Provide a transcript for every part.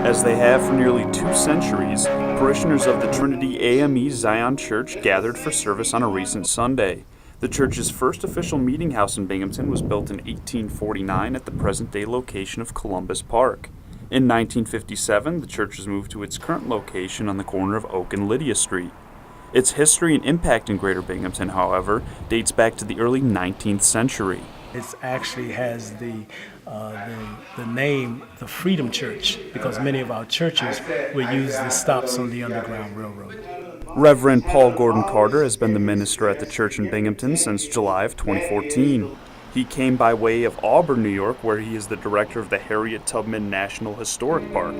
As they have for nearly 2 centuries, parishioners of the Trinity AME Zion Church gathered for service on a recent Sunday. The church's first official meeting house in Binghamton was built in 1849 at the present-day location of Columbus Park. In 1957, the church was moved to its current location on the corner of Oak and Lydia Street. Its history and impact in Greater Binghamton, however, dates back to the early 19th century. It actually has the name, the Freedom Church, because many of our churches will use the stops on the Underground Railroad. Reverend Paul Gordon Carter has been the minister at the church in Binghamton since July of 2014. He came by way of Auburn, New York, where he is the director of the Harriet Tubman National Historic Park.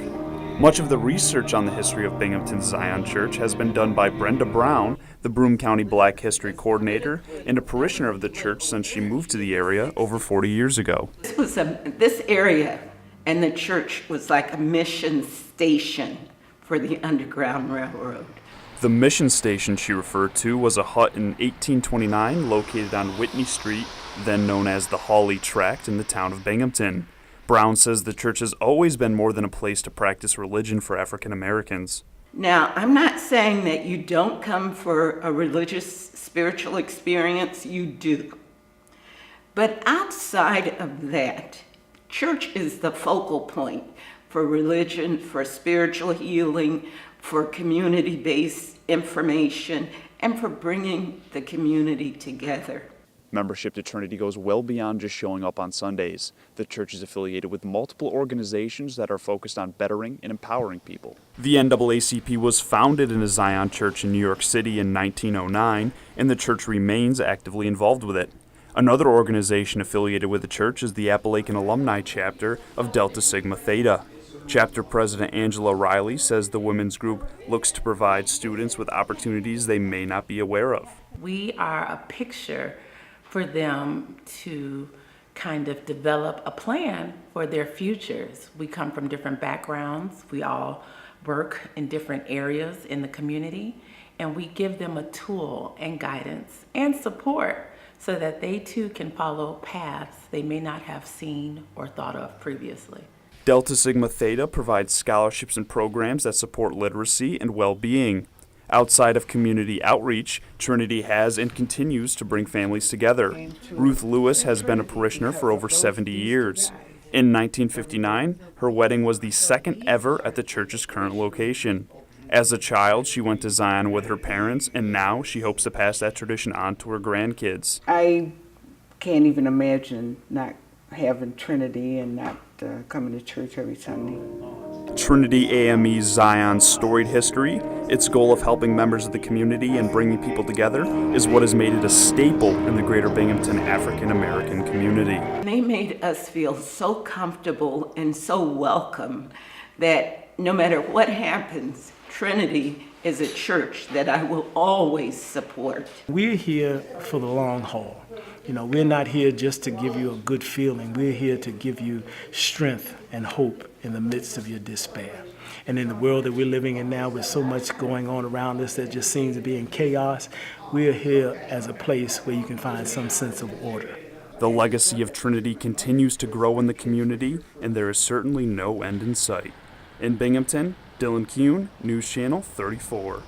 Much of the research on the history of Binghamton's Zion Church has been done by Brenda Brown, the Broome County Black History Coordinator, and a parishioner of the church since she moved to the area over 40 years ago. This area and the church was like a mission station for the Underground Railroad. The mission station she referred to was a hut in 1829 located on Whitney Street, then known as the Hawley Tract in the town of Binghamton. Brown says the church has always been more than a place to practice religion for African Americans. Now, I'm not saying that you don't come for a religious, spiritual experience, you do. But outside of that, church is the focal point for religion, for spiritual healing, for community-based information, and for bringing the community together. Membership to Trinity goes well beyond just showing up on Sundays. The church is affiliated with multiple organizations that are focused on bettering and empowering people. The NAACP was founded in a Zion church in New York City in 1909, and the church remains actively involved with it. Another organization affiliated with the church is the Appalachian Alumni Chapter of Delta Sigma Theta. Chapter President Angela Riley says the women's group looks to provide students with opportunities they may not be aware of. We are a picture for them to kind of develop a plan for their futures. We come from different backgrounds. We all work in different areas in the community, and we give them a tool and guidance and support so that they too can follow paths they may not have seen or thought of previously. Delta Sigma Theta provides scholarships and programs that support literacy and well-being. Outside of community outreach, Trinity has and continues to bring families together. Ruth Lewis has been a parishioner for over 70 years. In 1959, her wedding was the second ever at the church's current location. As a child, she went to Zion with her parents, and now she hopes to pass that tradition on to her grandkids. I can't even imagine not having Trinity and not coming to church every Sunday. Trinity AME Zion's storied history, its goal of helping members of the community and bringing people together, is what has made it a staple in the Greater Binghamton African American community. They made us feel so comfortable and so welcome that no matter what happens, Trinity is a church that I will always support. We're here for the long haul. We're not here just to give you a good feeling. We're here to give you strength and hope in the midst of your despair. And in the world that we're living in now, with so much going on around us that just seems to be in chaos, we're here as a place where you can find some sense of order. The legacy of Trinity continues to grow in the community, and there is certainly no end in sight. In Binghamton, Dylan Kuhn, News Channel 34.